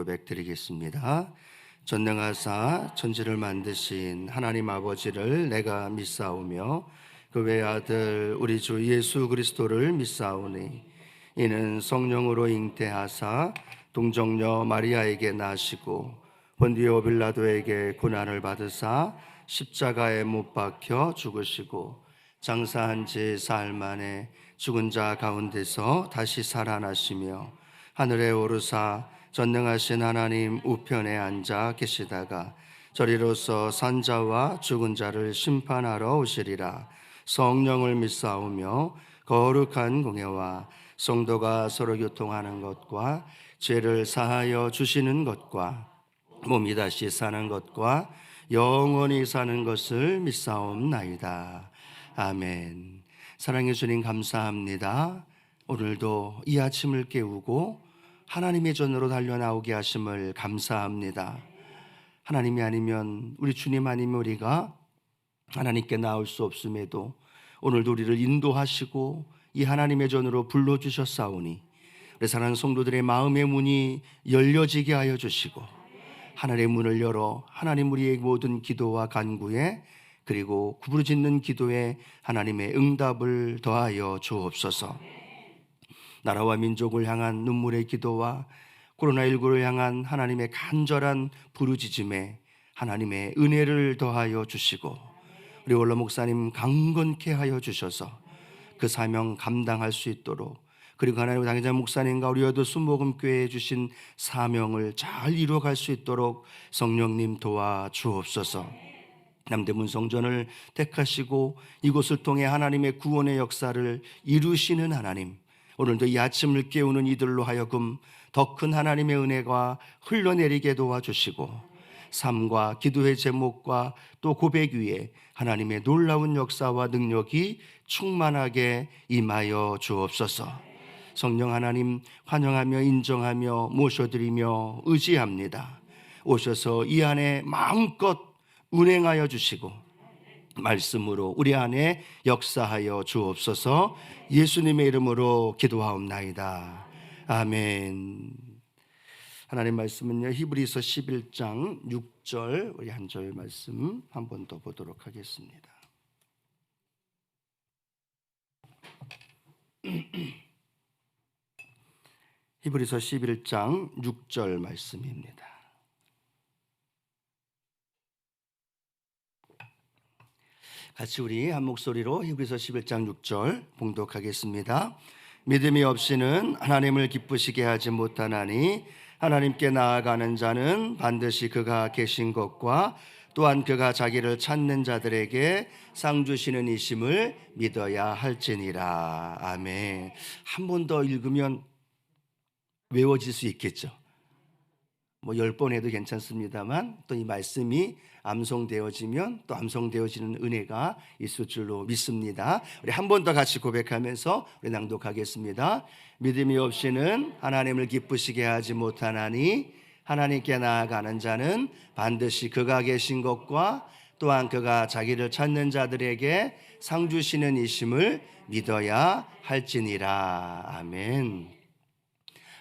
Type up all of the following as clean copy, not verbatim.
고백 드리겠습니다. 전능하사 천지를 만드신 하나님 아버지를 내가 믿사오며 그 외아들 우리 주 예수 그리스도를 믿사오니 이는 성령으로 잉태하사 동정녀 마리아에게 나시고 본디오 빌라도에게 고난을 받으사 십자가에 못 박혀 죽으시고 장사한 지 사흘 만에 죽은 자 가운데서 다시 살아나시며 하늘에 오르사 전능하신 하나님 우편에 앉아 계시다가 저리로서 산자와 죽은 자를 심판하러 오시리라. 성령을 믿사오며 거룩한 공예와 성도가 서로 교통하는 것과 죄를 사하여 주시는 것과 몸이 다시 사는 것과 영원히 사는 것을 믿사옵나이다. 아멘. 사랑해 주님 감사합니다. 오늘도 이 아침을 깨우고 하나님의 전으로 달려나오게 하심을 감사합니다. 하나님이 아니면, 우리 주님 아니면 우리가 하나님께 나올 수 없음에도 오늘도 우리를 인도하시고 이 하나님의 전으로 불러주셨사오니 우리 사랑하는 성도들의 마음의 문이 열려지게 하여 주시고 하늘의 문을 열어 하나님 우리의 모든 기도와 간구에 그리고 구부러짓는 기도에 하나님의 응답을 더하여 주옵소서. 나라와 민족을 향한 눈물의 기도와 코로나19를 향한 하나님의 간절한 부르짖음에 하나님의 은혜를 더하여 주시고 우리 원로 목사님 강건케 하여 주셔서 그 사명 감당할 수 있도록, 그리고 하나님 당회자 목사님과 우리 여도 순복음교회에 주신 사명을 잘 이루어갈 수 있도록 성령님 도와 주옵소서. 남대문 성전을 택하시고 이곳을 통해 하나님의 구원의 역사를 이루시는 하나님, 오늘도 이 아침을 깨우는 이들로 하여금 더 큰 하나님의 은혜가 흘러내리게 도와주시고 삶과 기도의 제목과 또 고백 위에 하나님의 놀라운 역사와 능력이 충만하게 임하여 주옵소서. 성령 하나님 환영하며 인정하며 모셔드리며 의지합니다. 오셔서 이 안에 마음껏 운행하여 주시고 말씀으로 우리 안에 역사하여 주옵소서. 예수님의 이름으로 기도하옵나이다. 아멘. 하나님 말씀은요, 히브리서 11장 6절 우리 한 절 말씀 한 번 더 보도록 하겠습니다. 히브리서 11장 6절 말씀입니다. 같이 우리 한 목소리로 히브리서 11장 6절 봉독하겠습니다. 믿음이 없이는 하나님을 기쁘시게 하지 못하나니 하나님께 나아가는 자는 반드시 그가 계신 것과 또한 그가 자기를 찾는 자들에게 상 주시는 이심을 믿어야 할지니라. 아멘. 한 번 더 읽으면 외워질 수 있겠죠. 10번 해도 괜찮습니다만 또 이 말씀이 암송되어지면 또 암송되어지는 은혜가 있을 줄로 믿습니다. 우리 한 번 더 같이 고백하면서 우리 낭독하겠습니다. 믿음이 없이는 하나님을 기쁘시게 하지 못하나니 하나님께 나아가는 자는 반드시 그가 계신 것과 또한 그가 자기를 찾는 자들에게 상 주시는 이심을 믿어야 할지니라. 아멘.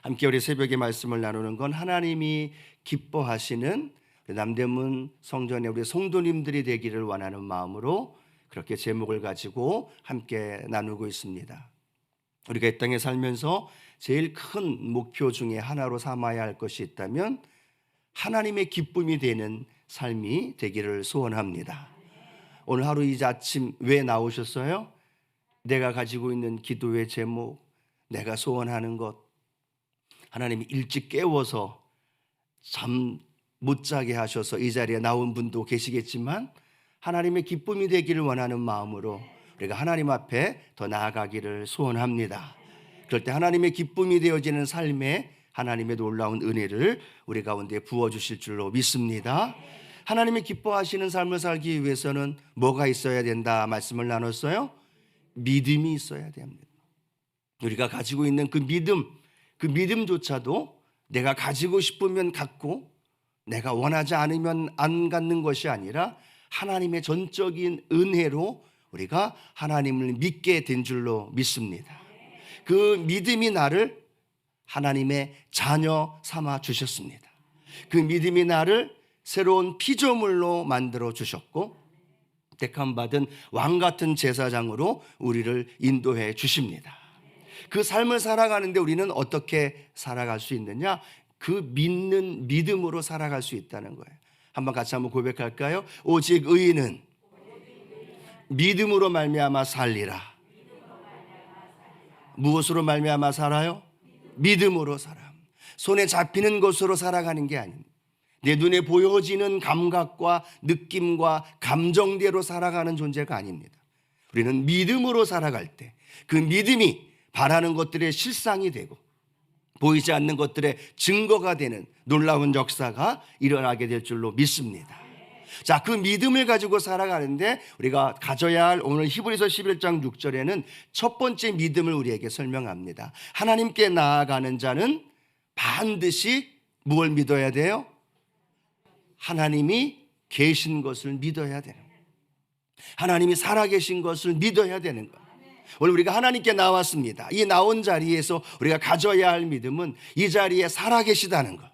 함께 우리 새벽에 말씀을 나누는 건 하나님이 기뻐하시는 남대문 성전의 우리 성도님들이 되기를 원하는 마음으로 그렇게 제목을 가지고 함께 나누고 있습니다. 우리가 이 땅에 살면서 제일 큰 목표 중에 하나로 삼아야 할 것이 있다면 하나님의 기쁨이 되는 삶이 되기를 소원합니다. 오늘 하루 이 아침 왜 나오셨어요? 내가 가지고 있는 기도의 제목, 내가 소원하는 것, 하나님이 일찍 깨워서 잠 못 자게 하셔서 이 자리에 나온 분도 계시겠지만 하나님의 기쁨이 되기를 원하는 마음으로 우리가 하나님 앞에 더 나아가기를 소원합니다. 그럴 때 하나님의 기쁨이 되어지는 삶에 하나님의 놀라운 은혜를 우리 가운데 부어주실 줄로 믿습니다. 하나님이 기뻐하시는 삶을 살기 위해서는 뭐가 있어야 된다 말씀을 나눴어요? 믿음이 있어야 됩니다. 우리가 가지고 있는 그 믿음조차도 내가 가지고 싶으면 갖고 내가 원하지 않으면 안 갖는 것이 아니라 하나님의 전적인 은혜로 우리가 하나님을 믿게 된 줄로 믿습니다. 그 믿음이 나를 하나님의 자녀 삼아 주셨습니다. 그 믿음이 나를 새로운 피조물로 만들어 주셨고 택함받은 왕 같은 제사장으로 우리를 인도해 주십니다. 그 삶을 살아가는데 우리는 어떻게 살아갈 수 있느냐? 그 믿는 믿음으로 살아갈 수 있다는 거예요. 한번 같이 한번 고백할까요? 오직 의인은 믿음으로 말미암아 살리라. 무엇으로 말미암아 살아요? 믿음으로 살아. 손에 잡히는 것으로 살아가는 게 아닙니다. 내 눈에 보여지는 감각과 느낌과 감정대로 살아가는 존재가 아닙니다. 우리는 믿음으로 살아갈 때 그 믿음이 바라는 것들의 실상이 되고 보이지 않는 것들의 증거가 되는 놀라운 역사가 일어나게 될 줄로 믿습니다. 자, 그 믿음을 가지고 살아가는데 우리가 가져야 할 오늘 히브리서 11장 6절에는 첫 번째 믿음을 우리에게 설명합니다. 하나님께 나아가는 자는 반드시 무엇을 믿어야 돼요? 하나님이 계신 것을 믿어야 되는 거예요. 하나님이 살아계신 것을 믿어야 되는 거예요. 오늘 우리가 하나님께 나왔습니다. 이 나온 자리에서 우리가 가져야 할 믿음은 이 자리에 살아계시다는 것.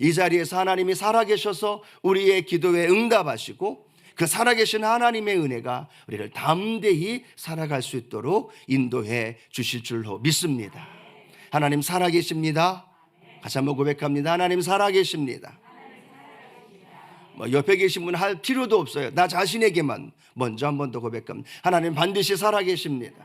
이 자리에서 하나님이 살아계셔서 우리의 기도에 응답하시고 그 살아계신 하나님의 은혜가 우리를 담대히 살아갈 수 있도록 인도해 주실 줄로 믿습니다. 하나님 살아계십니다. 다시 한번 고백합니다. 하나님 살아계십니다. 옆에 계신 분 할 필요도 없어요. 나 자신에게만 먼저 한 번 더 고백합니다. 하나님 반드시 살아계십니다.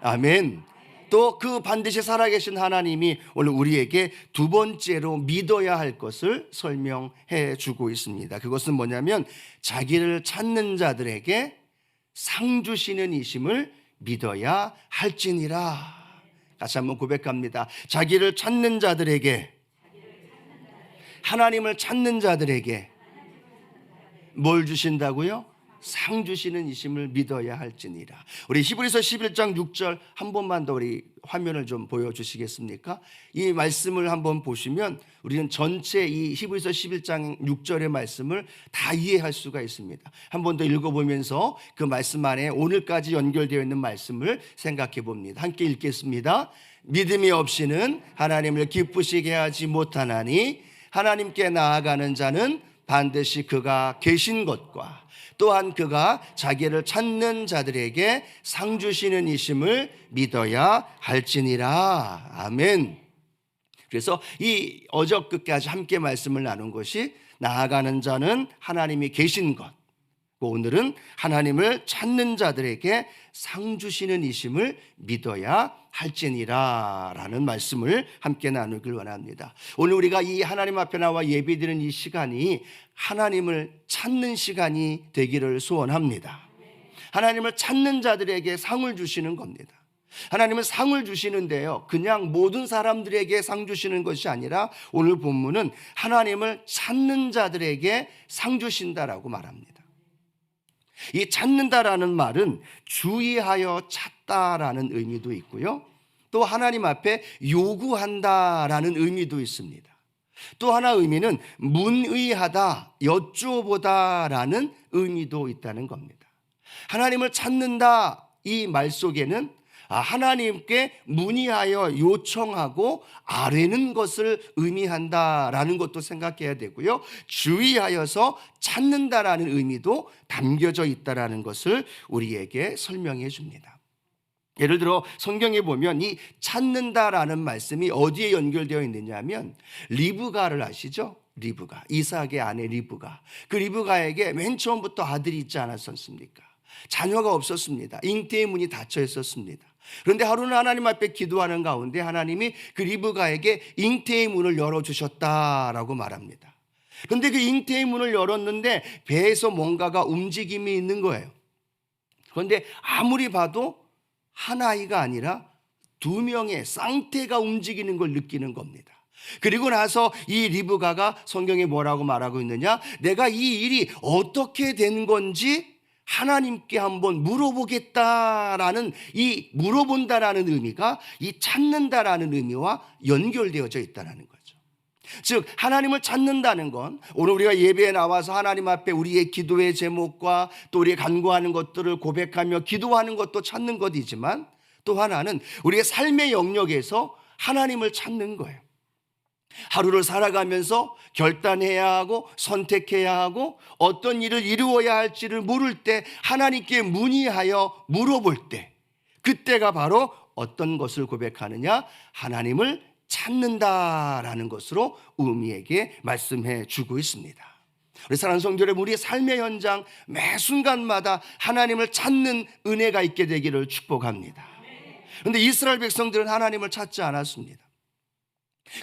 아멘. 또 그 반드시 살아계신 하나님이 오늘 우리에게 두 번째로 믿어야 할 것을 설명해 주고 있습니다. 그것은 뭐냐면 자기를 찾는 자들에게 상 주시는 이심을 믿어야 할지니라. 다시 한번 고백합니다. 자기를 찾는 자들에게, 하나님을 찾는 자들에게 뭘 주신다고요? 상 주시는 이심을 믿어야 할지니라. 우리 히브리서 11장 6절 한 번만 더 우리 화면을 좀 보여주시겠습니까? 이 말씀을 한번 보시면 우리는 전체 이 히브리서 11장 6절의 말씀을 다 이해할 수가 있습니다. 한 번 더 읽어보면서 그 말씀 안에 오늘까지 연결되어 있는 말씀을 생각해 봅니다. 함께 읽겠습니다. 믿음이 없이는 하나님을 기쁘시게 하지 못하나니 하나님께 나아가는 자는 반드시 그가 계신 것과 또한 그가 자기를 찾는 자들에게 상 주시는 이심을 믿어야 할지니라. 아멘. 그래서 이 어저 끝까지 함께 말씀을 나눈 것이 나아가는 자는 하나님이 계신 것, 오늘은 하나님을 찾는 자들에게 상 주시는 이심을 믿어야 할지니라 라는 말씀을 함께 나누길 원합니다. 오늘 우리가 이 하나님 앞에 나와 예배드리는 이 시간이 하나님을 찾는 시간이 되기를 소원합니다. 하나님을 찾는 자들에게 상을 주시는 겁니다. 하나님은 상을 주시는데요, 그냥 모든 사람들에게 상 주시는 것이 아니라 오늘 본문은 하나님을 찾는 자들에게 상 주신다라고 말합니다. 이 찾는다라는 말은 주의하여 찾다라는 의미도 있고요, 또 하나님 앞에 요구한다라는 의미도 있습니다. 또 하나 의미는 문의하다, 여쭈어보다라는 의미도 있다는 겁니다. 하나님을 찾는다 이 말 속에는 하나님께 문의하여 요청하고 아뢰는 것을 의미한다라는 것도 생각해야 되고요, 주의하여서 찾는다라는 의미도 담겨져 있다라는 것을 우리에게 설명해 줍니다. 예를 들어 성경에 보면 이 찾는다라는 말씀이 어디에 연결되어 있느냐 하면 리브가를 아시죠? 리브가, 이삭의 아내 리브가. 그 리브가에게 맨 처음부터 아들이 있지 않았었습니까? 자녀가 없었습니다. 잉태의 문이 닫혀 있었습니다. 그런데 하루는 하나님 앞에 기도하는 가운데 하나님이 그 리브가에게 잉태의 문을 열어주셨다라고 말합니다. 그런데 그 잉태의 문을 열었는데 배에서 뭔가가 움직임이 있는 거예요. 그런데 아무리 봐도 한 아이가 아니라 두 명의 쌍태가 움직이는 걸 느끼는 겁니다. 그리고 나서 이 리브가가 성경에 뭐라고 말하고 있느냐, 내가 이 일이 어떻게 된 건지 하나님께 한번 물어보겠다라는, 이 물어본다라는 의미가 이 찾는다라는 의미와 연결되어져 있다는 거죠. 즉 하나님을 찾는다는 건 오늘 우리가 예배에 나와서 하나님 앞에 우리의 기도의 제목과 또 우리의 간구하는 것들을 고백하며 기도하는 것도 찾는 것이지만, 또 하나는 우리의 삶의 영역에서 하나님을 찾는 거예요. 하루를 살아가면서 결단해야 하고 선택해야 하고 어떤 일을 이루어야 할지를 모를 때 하나님께 문의하여 물어볼 때, 그때가 바로 어떤 것을 고백하느냐? 하나님을 찾는다라는 것으로 의미에게 말씀해 주고 있습니다. 우리 사랑하는 성도 여러분, 우리의 삶의 현장 매 순간마다 하나님을 찾는 은혜가 있게 되기를 축복합니다. 그런데 이스라엘 백성들은 하나님을 찾지 않았습니다.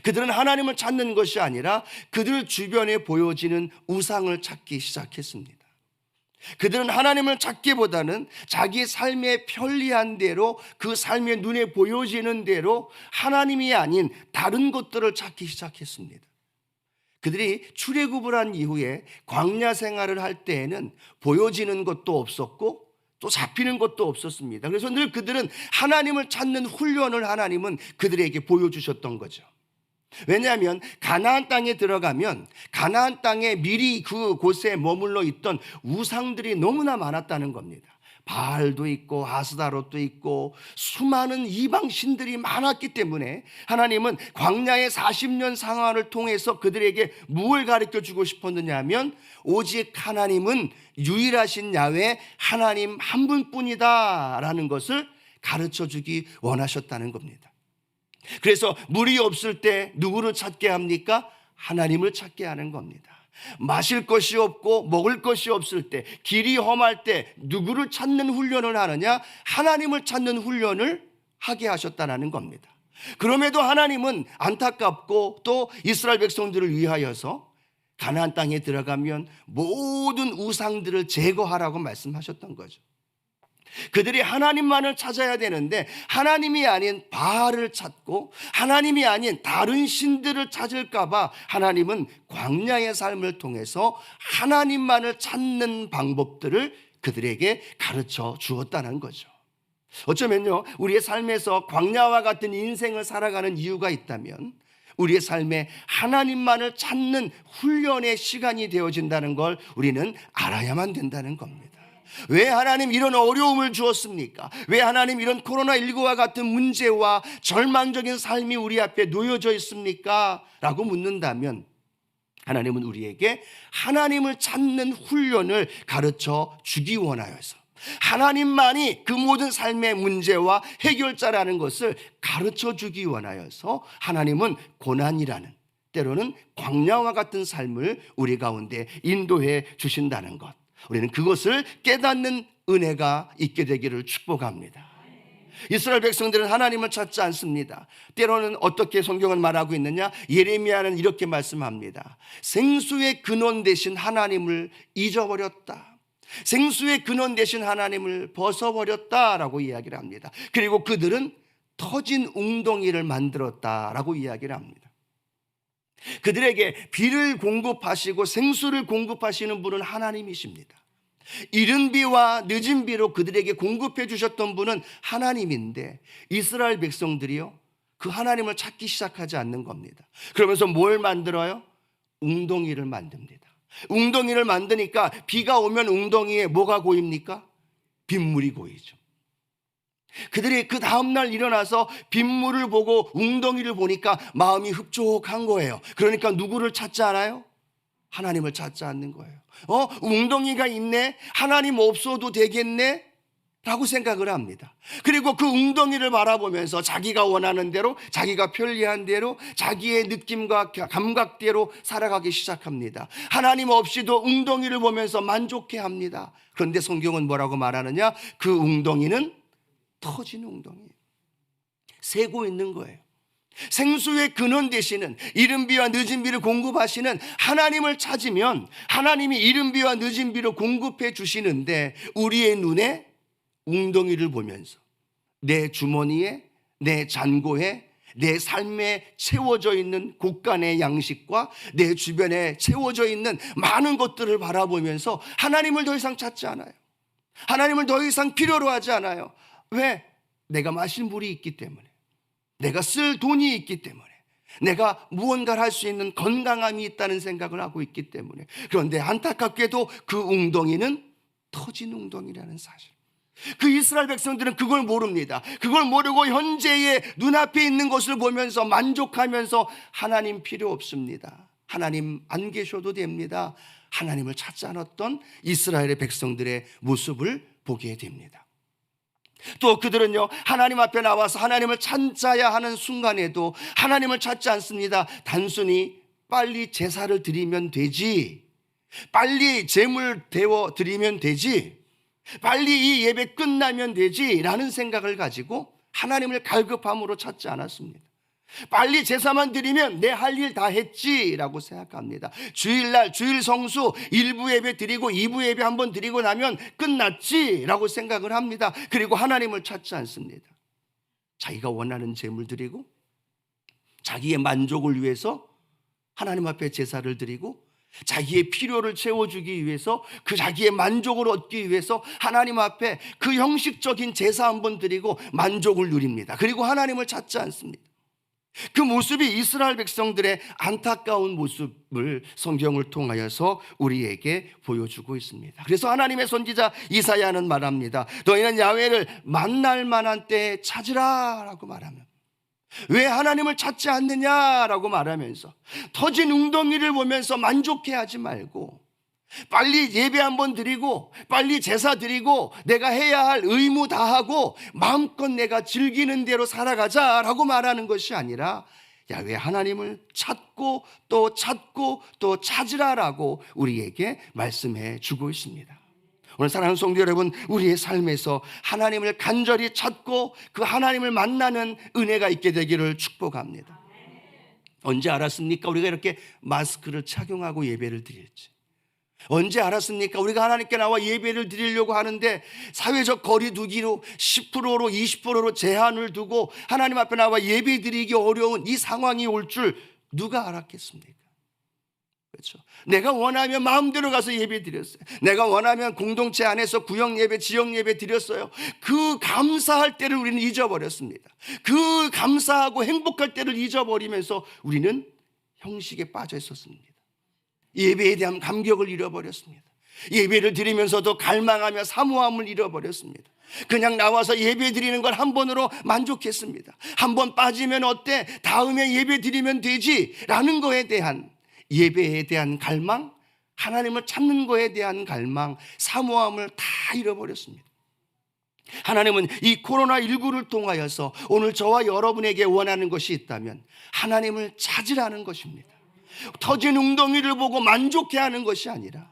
그들은 하나님을 찾는 것이 아니라 그들 주변에 보여지는 우상을 찾기 시작했습니다. 그들은 하나님을 찾기보다는 자기 삶의 편리한 대로, 그 삶의 눈에 보여지는 대로 하나님이 아닌 다른 것들을 찾기 시작했습니다. 그들이 출애굽을 한 이후에 광야 생활을 할 때에는 보여지는 것도 없었고 또 잡히는 것도 없었습니다. 그래서 늘 그들은 하나님을 찾는 훈련을 하나님은 그들에게 보여주셨던 거죠. 왜냐하면 가나안 땅에 들어가면 가나안 땅에 미리 그곳에 머물러 있던 우상들이 너무나 많았다는 겁니다. 바알도 있고 아스다롯도 있고 수많은 이방 신들이 많았기 때문에 하나님은 광야의 40년 상황을 통해서 그들에게 무엇을 가르쳐 주고 싶었느냐 하면 오직 하나님은 유일하신 야훼 하나님 한 분뿐이다 라는 것을 가르쳐 주기 원하셨다는 겁니다. 그래서 물이 없을 때 누구를 찾게 합니까? 하나님을 찾게 하는 겁니다. 마실 것이 없고 먹을 것이 없을 때, 길이 험할 때 누구를 찾는 훈련을 하느냐? 하나님을 찾는 훈련을 하게 하셨다는 겁니다. 그럼에도 하나님은 안타깝고 또 이스라엘 백성들을 위하여서 가나안 땅에 들어가면 모든 우상들을 제거하라고 말씀하셨던 거죠. 그들이 하나님만을 찾아야 되는데 하나님이 아닌 바알을 찾고 하나님이 아닌 다른 신들을 찾을까 봐 하나님은 광야의 삶을 통해서 하나님만을 찾는 방법들을 그들에게 가르쳐 주었다는 거죠. 어쩌면요, 우리의 삶에서 광야와 같은 인생을 살아가는 이유가 있다면 우리의 삶에 하나님만을 찾는 훈련의 시간이 되어진다는 걸 우리는 알아야만 된다는 겁니다. 왜 하나님 이런 어려움을 주었습니까? 왜 하나님 이런 코로나19와 같은 문제와 절망적인 삶이 우리 앞에 놓여져 있습니까? 라고 묻는다면 하나님은 우리에게 하나님을 찾는 훈련을 가르쳐 주기 원하여서 하나님만이 그 모든 삶의 문제와 해결자라는 것을 가르쳐 주기 원하여서 하나님은 고난이라는, 때로는 광야와 같은 삶을 우리 가운데 인도해 주신다는 것, 우리는 그것을 깨닫는 은혜가 있게 되기를 축복합니다. 이스라엘 백성들은 하나님을 찾지 않습니다. 때로는 어떻게 성경은 말하고 있느냐? 예레미야는 이렇게 말씀합니다. 생수의 근원 되신 하나님을 잊어버렸다. 생수의 근원 되신 하나님을 벗어버렸다라고 이야기를 합니다. 그리고 그들은 터진 웅덩이를 만들었다라고 이야기를 합니다. 그들에게 비를 공급하시고 생수를 공급하시는 분은 하나님이십니다. 이른 비와 늦은 비로 그들에게 공급해 주셨던 분은 하나님인데 이스라엘 백성들이요, 그 하나님을 찾기 시작하지 않는 겁니다. 그러면서 뭘 만들어요? 웅덩이를 만듭니다. 웅덩이를 만드니까 비가 오면 웅덩이에 뭐가 고입니까? 빗물이 고이죠. 그들이 그 다음날 일어나서 빗물을 보고 웅덩이를 보니까 마음이 흡족한 거예요. 그러니까 누구를 찾지 않아요? 하나님을 찾지 않는 거예요. 웅덩이가 있네? 하나님 없어도 되겠네? 라고 생각을 합니다. 그리고 그 웅덩이를 바라보면서 자기가 원하는 대로, 자기가 편리한 대로, 자기의 느낌과 감각대로 살아가기 시작합니다. 하나님 없이도 웅덩이를 보면서 만족해합니다. 그런데 성경은 뭐라고 말하느냐? 그 웅덩이는 터진 웅덩이, 새고 있는 거예요. 생수의 근원 되시는, 이른 비와 늦은 비를 공급하시는 하나님을 찾으면 하나님이 이른 비와 늦은 비를 공급해 주시는데 우리의 눈에 웅덩이를 보면서 내 주머니에, 내 잔고에, 내 삶에 채워져 있는 곳간의 양식과 내 주변에 채워져 있는 많은 것들을 바라보면서 하나님을 더 이상 찾지 않아요. 하나님을 더 이상 필요로 하지 않아요. 왜? 내가 마실 물이 있기 때문에, 내가 쓸 돈이 있기 때문에, 내가 무언가를 할 수 있는 건강함이 있다는 생각을 하고 있기 때문에. 그런데 안타깝게도 그 웅덩이는 터진 웅덩이라는 사실, 그 이스라엘 백성들은 그걸 모릅니다. 그걸 모르고 현재의 눈앞에 있는 것을 보면서 만족하면서 하나님 필요 없습니다, 하나님 안 계셔도 됩니다, 하나님을 찾지 않았던 이스라엘의 백성들의 모습을 보게 됩니다. 또 그들은요, 하나님 앞에 나와서 하나님을 찾아야 하는 순간에도 하나님을 찾지 않습니다. 단순히 빨리 제사를 드리면 되지, 빨리 제물 데워 드리면 되지, 빨리 이 예배 끝나면 되지 라는 생각을 가지고 하나님을 갈급함으로 찾지 않았습니다. 빨리 제사만 드리면 내 할 일 다 했지라고 생각합니다. 주일날 주일 성수 1부 예배 드리고 2부 예배 한번 드리고 나면 끝났지라고 생각을 합니다. 그리고 하나님을 찾지 않습니다. 자기가 원하는 제물 드리고 자기의 만족을 위해서 하나님 앞에 제사를 드리고 자기의 필요를 채워주기 위해서, 그 자기의 만족을 얻기 위해서 하나님 앞에 그 형식적인 제사 한번 드리고 만족을 누립니다. 그리고 하나님을 찾지 않습니다. 그 모습이 이스라엘 백성들의 안타까운 모습을 성경을 통하여서 우리에게 보여주고 있습니다. 그래서 하나님의 선지자 이사야는 말합니다. 너희는 야훼를 만날 만한 때에 찾으라 라고 말하면, 왜 하나님을 찾지 않느냐라고 말하면서 터진 웅덩이를 보면서 만족해하지 말고 빨리 예배 한번 드리고 빨리 제사 드리고 내가 해야 할 의무 다 하고 마음껏 내가 즐기는 대로 살아가자라고 말하는 것이 아니라 야훼 하나님을 찾고 또 찾고 또 찾으라라고 우리에게 말씀해 주고 있습니다. 오늘 사랑하는 성도 여러분, 우리의 삶에서 하나님을 간절히 찾고 그 하나님을 만나는 은혜가 있게 되기를 축복합니다. 언제 알았습니까? 우리가 이렇게 마스크를 착용하고 예배를 드릴지. 언제 알았습니까? 우리가 하나님께 나와 예배를 드리려고 하는데 사회적 거리 두기로 10%로 20%로 제한을 두고 하나님 앞에 나와 예배 드리기 어려운 이 상황이 올 줄 누가 알았겠습니까? 그렇죠. 내가 원하면 마음대로 가서 예배 드렸어요. 내가 원하면 공동체 안에서 구역 예배, 지역 예배 드렸어요. 그 감사할 때를 우리는 잊어버렸습니다. 그 감사하고 행복할 때를 잊어버리면서 우리는 형식에 빠져 있었습니다. 예배에 대한 감격을 잃어버렸습니다. 예배를 드리면서도 갈망하며 사모함을 잃어버렸습니다. 그냥 나와서 예배 드리는 걸 한 번으로 만족했습니다. 한 번 빠지면 어때? 다음에 예배 드리면 되지 라는 거에 대한, 예배에 대한 갈망, 하나님을 찾는 거에 대한 갈망, 사모함을 다 잃어버렸습니다. 하나님은 이 코로나19를 통하여서 오늘 저와 여러분에게 원하는 것이 있다면 하나님을 찾으라는 것입니다. 터진 웅덩이를 보고 만족해하는 것이 아니라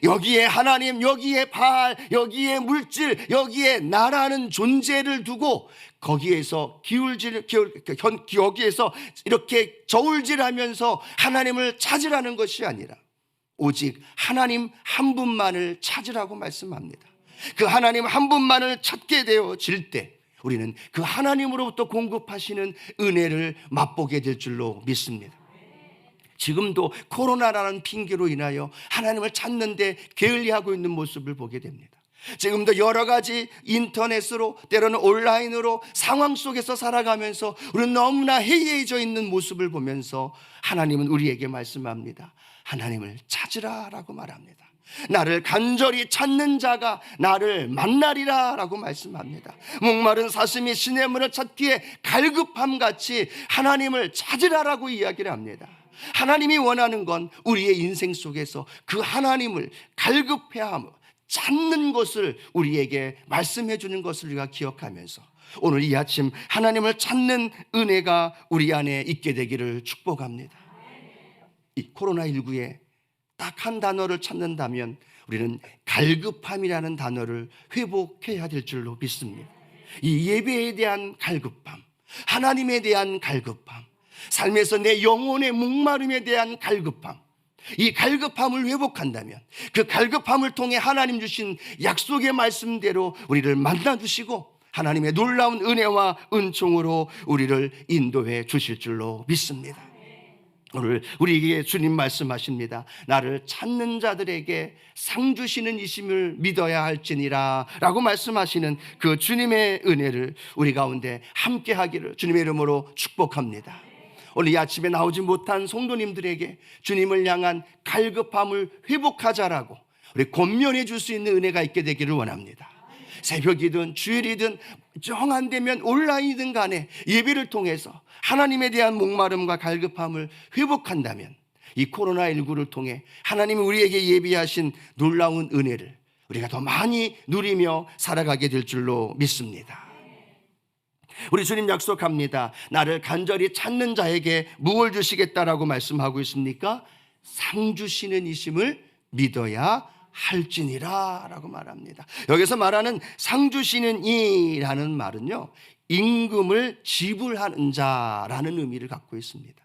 여기에 하나님, 여기에 바알, 여기에 물질, 여기에 나라는 존재를 두고 거기에서 여기에서 이렇게 저울질하면서 하나님을 찾으라는 것이 아니라 오직 하나님 한 분만을 찾으라고 말씀합니다. 그 하나님 한 분만을 찾게 되어질 때 우리는 그 하나님으로부터 공급하시는 은혜를 맛보게 될 줄로 믿습니다. 지금도 코로나라는 핑계로 인하여 하나님을 찾는데 게을리하고 있는 모습을 보게 됩니다. 지금도 여러 가지 인터넷으로, 때로는 온라인으로 상황 속에서 살아가면서 우리는 너무나 해이해져 있는 모습을 보면서 하나님은 우리에게 말씀합니다. 하나님을 찾으라라고 말합니다. 나를 간절히 찾는 자가 나를 만나리라 라고 말씀합니다. 목마른 사슴이 시냇물을 찾기에 갈급함같이 하나님을 찾으라라고 이야기를 합니다. 하나님이 원하는 건 우리의 인생 속에서 그 하나님을 갈급해하며 찾는 것을 우리에게 말씀해 주는 것을 우리가 기억하면서 오늘 이 아침 하나님을 찾는 은혜가 우리 안에 있게 되기를 축복합니다. 이 코로나19에 딱 한 단어를 찾는다면 우리는 갈급함이라는 단어를 회복해야 될 줄로 믿습니다. 이 예배에 대한 갈급함, 하나님에 대한 갈급함, 삶에서 내 영혼의 목마름에 대한 갈급함, 이 갈급함을 회복한다면 그 갈급함을 통해 하나님 주신 약속의 말씀대로 우리를 만나주시고 하나님의 놀라운 은혜와 은총으로 우리를 인도해 주실 줄로 믿습니다. 오늘 우리에게 주님 말씀하십니다. 나를 찾는 자들에게 상 주시는 이심을 믿어야 할지니라 라고 말씀하시는 그 주님의 은혜를 우리 가운데 함께 하기를 주님의 이름으로 축복합니다. 오늘 이 아침에 나오지 못한 성도님들에게 주님을 향한 갈급함을 회복하자라고 우리 권면해 줄 수 있는 은혜가 있게 되기를 원합니다. 새벽이든 주일이든 정 안 되면 온라인이든 간에 예배를 통해서 하나님에 대한 목마름과 갈급함을 회복한다면 이 코로나19를 통해 하나님이 우리에게 예비하신 놀라운 은혜를 우리가 더 많이 누리며 살아가게 될 줄로 믿습니다. 우리 주님 약속합니다. 나를 간절히 찾는 자에게 무엇을 주시겠다라고 말씀하고 있습니까? 상 주시는 이심을 믿어야 할지니라 라고 말합니다. 여기서 말하는 상 주시는 이라는 말은요, 임금을 지불하는 자라는 의미를 갖고 있습니다.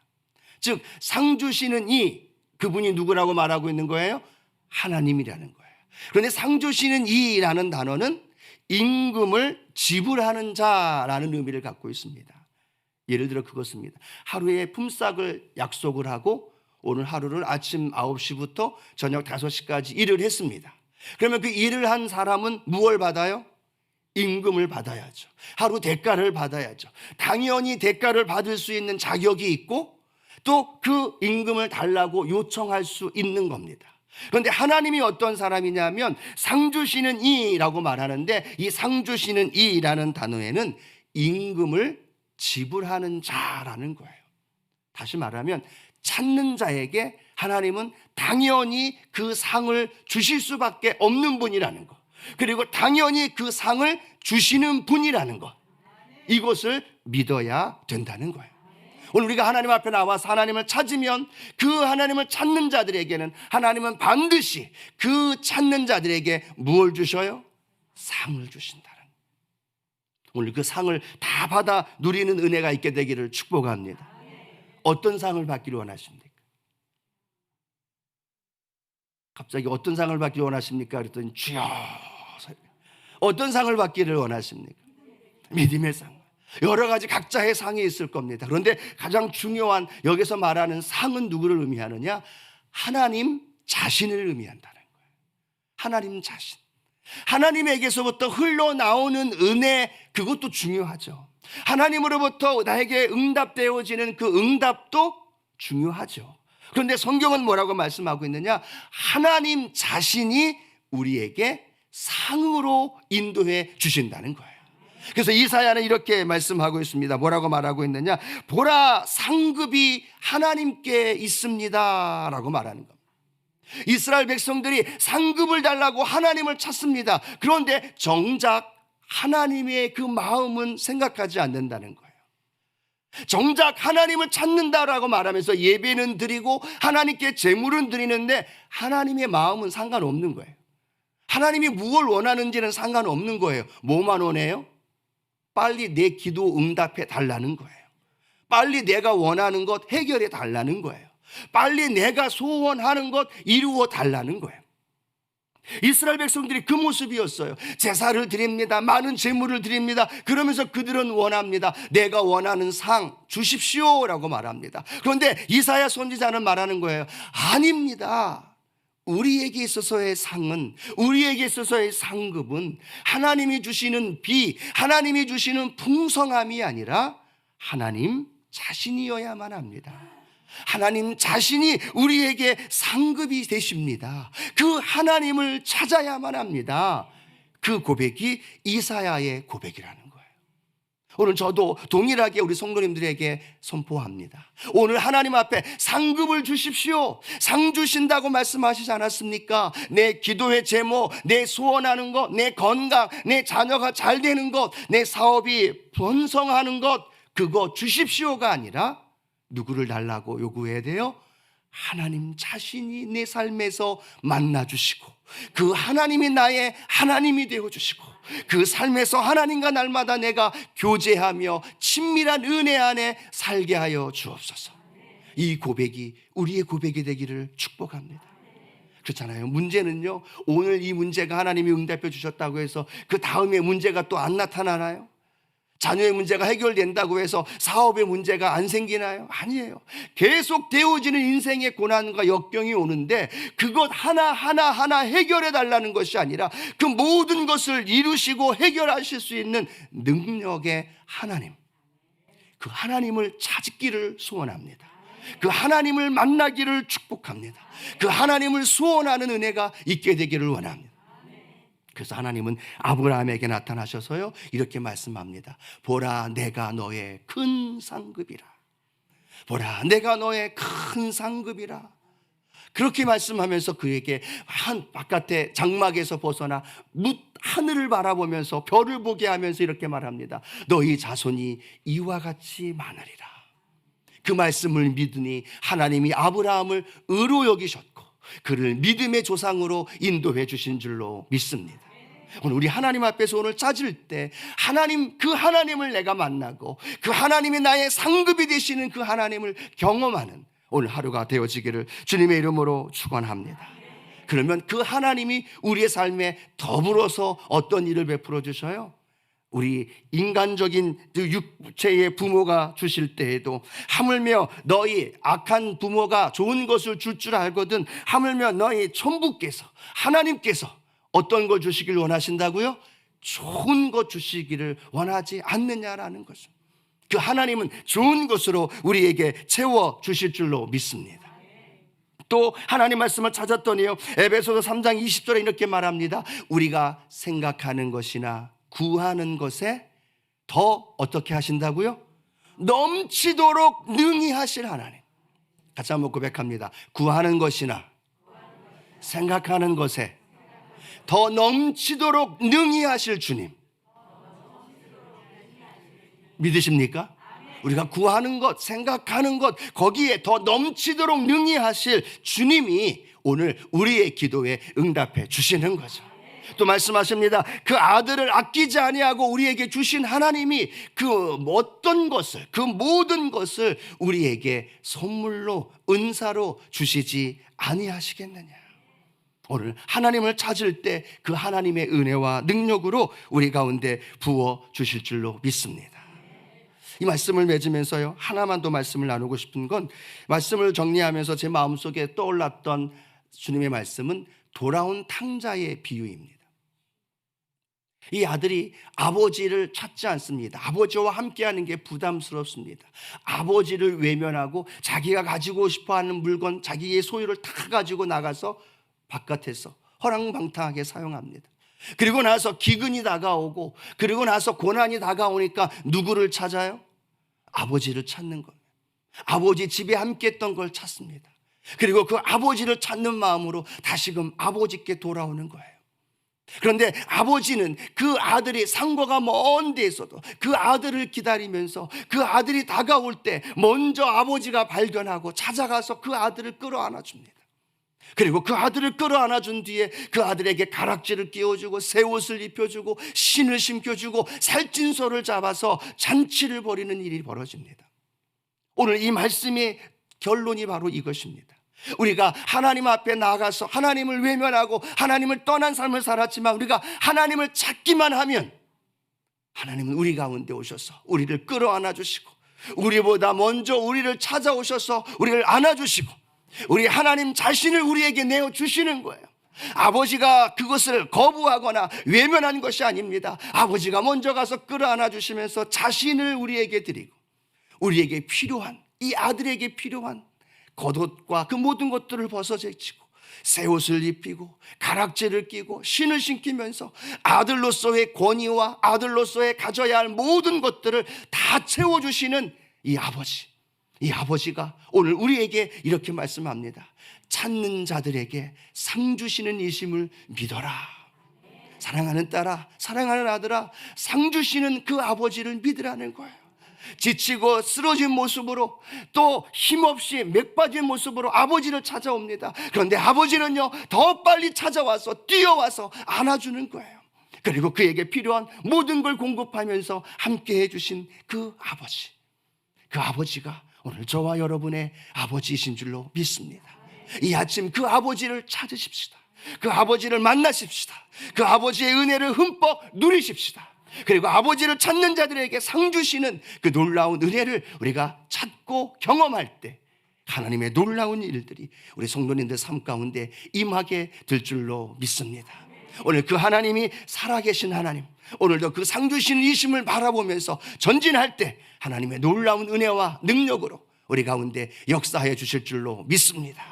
즉 상 주시는 이, 그분이 누구라고 말하고 있는 거예요? 하나님이라는 거예요. 그런데 상 주시는 이라는 단어는 임금을 지불하는 자라는 의미를 갖고 있습니다. 예를 들어 그것입니다. 하루에 품삯을 약속을 하고 오늘 하루를 아침 9시부터 저녁 5시까지 일을 했습니다. 그러면 그 일을 한 사람은 무엇을 받아요? 임금을 받아야죠. 하루 대가를 받아야죠. 당연히 대가를 받을 수 있는 자격이 있고 또 그 임금을 달라고 요청할 수 있는 겁니다. 그런데 하나님이 어떤 사람이냐면 상 주시는 이라고 말하는데, 이 상 주시는 이라는 단어에는 임금을 지불하는 자라는 거예요. 다시 말하면 찾는 자에게 하나님은 당연히 그 상을 주실 수밖에 없는 분이라는 것, 그리고 당연히 그 상을 주시는 분이라는 것, 이것을 믿어야 된다는 거예요. 오늘 우리가 하나님 앞에 나와서 하나님을 찾으면 그 하나님을 찾는 자들에게는 하나님은 반드시 그 찾는 자들에게 무엇을 주셔요? 상을 주신다는, 오늘 그 상을 다 받아 누리는 은혜가 있게 되기를 축복합니다. 어떤 상을 받기를 원하십니까? 갑자기 어떤 상을 받기를 원하십니까? 그랬더니 주여, 어떤 상을 받기를 원하십니까? 믿음의 상. 여러 가지 각자의 상이 있을 겁니다. 그런데 가장 중요한 여기서 말하는 상은 누구를 의미하느냐? 하나님 자신을 의미한다는 거예요. 하나님 자신. 하나님에게서부터 흘러나오는 은혜, 그것도 중요하죠. 하나님으로부터 나에게 응답되어지는 그 응답도 중요하죠. 그런데 성경은 뭐라고 말씀하고 있느냐? 하나님 자신이 우리에게 상으로 인도해 주신다는 거예요. 그래서 이사야는 이렇게 말씀하고 있습니다. 뭐라고 말하고 있느냐? 보라, 상급이 하나님께 있습니다 라고 말하는 겁니다. 이스라엘 백성들이 상급을 달라고 하나님을 찾습니다. 그런데 정작 하나님의 그 마음은 생각하지 않는다는 거예요. 정작 하나님을 찾는다라고 말하면서 예배는 드리고 하나님께 제물은 드리는데 하나님의 마음은 상관없는 거예요. 하나님이 무엇을 원하는지는 상관없는 거예요. 뭐만 원해요? 빨리 내 기도 응답해 달라는 거예요. 빨리 내가 원하는 것 해결해 달라는 거예요. 빨리 내가 소원하는 것 이루어 달라는 거예요. 이스라엘 백성들이 그 모습이었어요. 제사를 드립니다. 많은 제물을 드립니다. 그러면서 그들은 원합니다. 내가 원하는 상 주십시오라고 말합니다. 그런데 이사야 선지자는 말하는 거예요. 아닙니다. 우리에게 있어서의 상은, 우리에게 있어서의 상급은 하나님이 주시는 비, 하나님이 주시는 풍성함이 아니라 하나님 자신이어야만 합니다. 하나님 자신이 우리에게 상급이 되십니다. 그 하나님을 찾아야만 합니다. 그 고백이 이사야의 고백이라는 거예요. 오늘 저도 동일하게 우리 성도님들에게 선포합니다. 오늘 하나님 앞에 상급을 주십시오. 상 주신다고 말씀하시지 않았습니까? 내 기도의 제목, 내 소원하는 것, 내 건강, 내 자녀가 잘 되는 것, 내 사업이 번성하는 것, 그거 주십시오가 아니라 누구를 달라고 요구해야 돼요? 하나님 자신이 내 삶에서 만나주시고 그 하나님이 나의 하나님이 되어주시고 그 삶에서 하나님과 날마다 내가 교제하며 친밀한 은혜 안에 살게 하여 주옵소서. 이 고백이 우리의 고백이 되기를 축복합니다. 그렇잖아요. 문제는요, 오늘 이 문제가 하나님이 응답해 주셨다고 해서 그 다음에 문제가 또 안 나타나나요? 자녀의 문제가 해결된다고 해서 사업의 문제가 안 생기나요? 아니에요. 계속 되어지는 인생의 고난과 역경이 오는데 그것 하나하나 해결해 달라는 것이 아니라 그 모든 것을 이루시고 해결하실 수 있는 능력의 하나님, 그 하나님을 찾기를 소원합니다. 그 하나님을 만나기를 축복합니다. 그 하나님을 소원하는 은혜가 있게 되기를 원합니다. 그래서 하나님은 아브라함에게 나타나셔서요 이렇게 말씀합니다. 보라, 내가 너의 큰 상급이라. 보라, 내가 너의 큰 상급이라. 그렇게 말씀하면서 그에게 바깥에 장막에서 벗어나 하늘을 바라보면서 별을 보게 하면서 이렇게 말합니다. 너희 자손이 이와 같이 많으리라. 그 말씀을 믿으니 하나님이 아브라함을 의로 여기셨고 그를 믿음의 조상으로 인도해 주신 줄로 믿습니다. 오늘 우리 하나님 앞에서 오늘 찾을 때 그 하나님을 내가 만나고 그 하나님이 나의 상급이 되시는 그 하나님을 경험하는 오늘 하루가 되어지기를 주님의 이름으로 축원합니다. 그러면 그 하나님이 우리의 삶에 더불어서 어떤 일을 베풀어 주셔요? 우리 인간적인 육체의 부모가 주실 때에도 하물며 너희 악한 부모가 좋은 것을 줄 알거든 하물며 너희 천부께서 하나님께서 어떤 걸 주시길 원하신다고요? 좋은 것 주시기를 원하지 않느냐라는 것을. 그 하나님은 좋은 것으로 우리에게 채워 주실 줄로 믿습니다. 또 하나님 말씀을 찾았더니요 에베소서 3장 20절에 이렇게 말합니다. 우리가 생각하는 것이나 구하는 것에 더 어떻게 하신다고요? 넘치도록 능히 하실 하나님. 같이 한번 고백합니다. 구하는 것이나 생각하는 것에 더 넘치도록 능히 하실 주님. 믿으십니까? 우리가 구하는 것, 생각하는 것 거기에 더 넘치도록 능히 하실 주님이 오늘 우리의 기도에 응답해 주시는 거죠. 또 말씀하십니다. 그 아들을 아끼지 아니하고 우리에게 주신 하나님이 그 어떤 것을, 그 모든 것을 우리에게 선물로 은사로 주시지 아니하시겠느냐. 오늘 하나님을 찾을 때 그 하나님의 은혜와 능력으로 우리 가운데 부어 주실 줄로 믿습니다. 이 말씀을 맺으면서요 하나만 더 말씀을 나누고 싶은 건, 말씀을 정리하면서 제 마음속에 떠올랐던 주님의 말씀은 돌아온 탕자의 비유입니다. 이 아들이 아버지를 찾지 않습니다. 아버지와 함께하는 게 부담스럽습니다. 아버지를 외면하고 자기가 가지고 싶어하는 물건, 자기의 소유를 다 가지고 나가서 바깥에서 허랑방탕하게 사용합니다. 그리고 나서 기근이 다가오고, 그리고 나서 고난이 다가오니까 누구를 찾아요? 아버지를 찾는 거예요. 아버지 집에 함께했던 걸 찾습니다. 그리고 그 아버지를 찾는 마음으로 다시금 아버지께 돌아오는 거예요. 그런데 아버지는 그 아들이 상고가 먼 데에서도 그 아들을 기다리면서 그 아들이 다가올 때 먼저 아버지가 발견하고 찾아가서 그 아들을 끌어안아 줍니다. 그리고 그 아들을 끌어안아 준 뒤에 그 아들에게 가락지를 끼워주고 새 옷을 입혀주고 신을 신겨주고 살찐 소를 잡아서 잔치를 벌이는 일이 벌어집니다. 오늘 이 말씀의 결론이 바로 이것입니다. 우리가 하나님 앞에 나아가서 하나님을 외면하고 하나님을 떠난 삶을 살았지만 우리가 하나님을 찾기만 하면 하나님은 우리 가운데 오셔서 우리를 끌어안아 주시고, 우리보다 먼저 우리를 찾아오셔서 우리를 안아주시고, 우리 하나님 자신을 우리에게 내어주시는 거예요. 아버지가 그것을 거부하거나 외면한 것이 아닙니다. 아버지가 먼저 가서 끌어안아 주시면서 자신을 우리에게 드리고, 우리에게 필요한, 이 아들에게 필요한 겉옷과 그 모든 것들을 벗어제치고 새 옷을 입히고 가락지를 끼고 신을 신기면서 아들로서의 권위와 아들로서의 가져야 할 모든 것들을 다 채워주시는 이 아버지, 이 아버지가 오늘 우리에게 이렇게 말씀합니다. 찾는 자들에게 상 주시는 이심을 믿어라. 사랑하는 딸아, 사랑하는 아들아, 상 주시는 그 아버지를 믿으라는 거예요. 지치고 쓰러진 모습으로, 또 힘없이 맥 빠진 모습으로 아버지를 찾아옵니다. 그런데 아버지는요 더 빨리 찾아와서 뛰어와서 안아주는 거예요. 그리고 그에게 필요한 모든 걸 공급하면서 함께 해주신 그 아버지, 그 아버지가 오늘 저와 여러분의 아버지이신 줄로 믿습니다. 이 아침 그 아버지를 찾으십시다. 그 아버지를 만나십시다. 그 아버지의 은혜를 흠뻑 누리십시다. 그리고 아버지를 찾는 자들에게 상 주시는 그 놀라운 은혜를 우리가 찾고 경험할 때 하나님의 놀라운 일들이 우리 성도님들 삶 가운데 임하게 될 줄로 믿습니다. 오늘 그 하나님이 살아계신 하나님, 오늘도 그 상 주시는 이심을 바라보면서 전진할 때 하나님의 놀라운 은혜와 능력으로 우리 가운데 역사해 주실 줄로 믿습니다.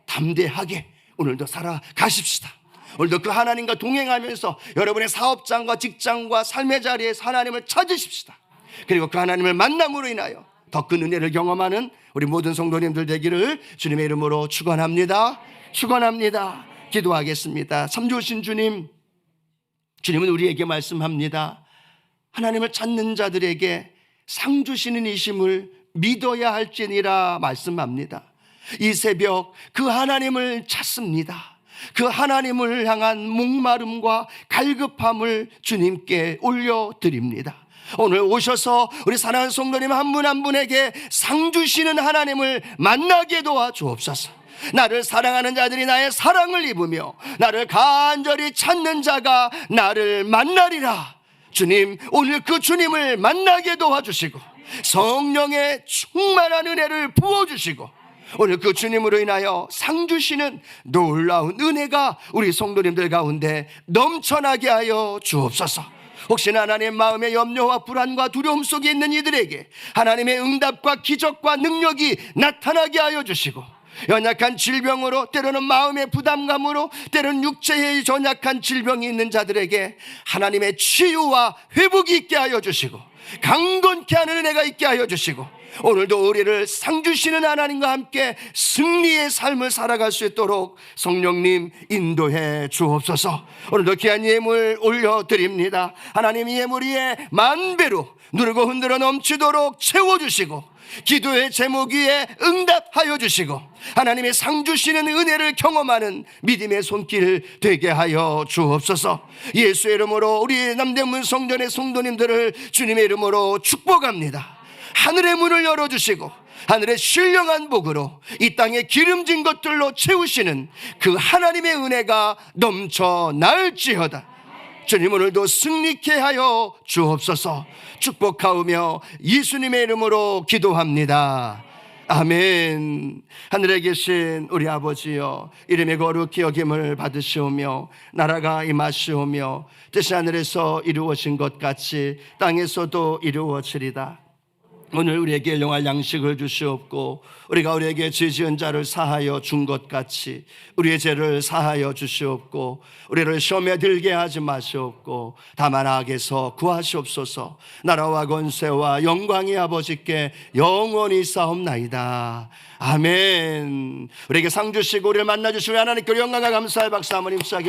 담대하게 오늘도 살아가십시다. 오늘도 그 하나님과 동행하면서 여러분의 사업장과 직장과 삶의 자리에서 하나님을 찾으십시다. 그리고 그 하나님을 만남으로 인하여 더 큰 은혜를 경험하는 우리 모든 성도님들 되기를 주님의 이름으로 축원합니다. 축원합니다. 기도하겠습니다. 참 좋으신 주님, 주님은 우리에게 말씀합니다. 하나님을 찾는 자들에게 상 주시는 이심을 믿어야 할지니라 말씀합니다. 이 새벽 그 하나님을 찾습니다. 그 하나님을 향한 목마름과 갈급함을 주님께 올려드립니다. 오늘 오셔서 우리 사랑하는 성도님 한 분 한 분에게 상 주시는 하나님을 만나게 도와주옵소서. 나를 사랑하는 자들이 나의 사랑을 입으며 나를 간절히 찾는 자가 나를 만나리라. 주님, 오늘 그 주님을 만나게 도와주시고 성령의 충만한 은혜를 부어주시고 오늘 그 주님으로 인하여 상 주시는 놀라운 은혜가 우리 성도님들 가운데 넘쳐나게 하여 주옵소서. 혹시나 하나님 마음의 염려와 불안과 두려움 속에 있는 이들에게 하나님의 응답과 기적과 능력이 나타나게 하여 주시고 연약한 질병으로, 때로는 마음의 부담감으로, 때로는 육체의 전약한 질병이 있는 자들에게 하나님의 치유와 회복이 있게 하여 주시고 강건케 하는 은혜가 있게 하여 주시고 오늘도 우리를 상 주시는 하나님과 함께 승리의 삶을 살아갈 수 있도록 성령님 인도해 주옵소서. 오늘도 귀한 예물 올려드립니다. 하나님 이 예물 위에 만배로 누르고 흔들어 넘치도록 채워주시고 기도의 제목 위에 응답하여 주시고 하나님의 상 주시는 은혜를 경험하는 믿음의 손길 되게 하여 주옵소서. 예수의 이름으로 우리 남대문 성전의 성도님들을 주님의 이름으로 축복합니다. 하늘의 문을 열어주시고 하늘의 신령한 복으로 이 땅에 기름진 것들로 채우시는 그 하나님의 은혜가 넘쳐날지어다. 주님 오늘도 승리케 하여 주옵소서. 축복하오며 예수님의 이름으로 기도합니다. 아멘. 하늘에 계신 우리 아버지여, 이름의 거룩히 여김을 받으시오며 나라가 임하시오며 뜻이 하늘에서 이루어진 것 같이 땅에서도 이루어지리다. 오늘 우리에게 일용할 양식을 주시옵고 우리가 우리에게 죄 지은 자를 사하여 준 것 같이 우리의 죄를 사하여 주시옵고 우리를 시험에 들게 하지 마시옵고 다만 악에서 구하시옵소서. 나라와 권세와 영광이 아버지께 영원히 싸움나이다. 아멘. 우리에게 상 주시고 우리를 만나 주시며 하나님께 영광과 감사의 박수 한번 힘차게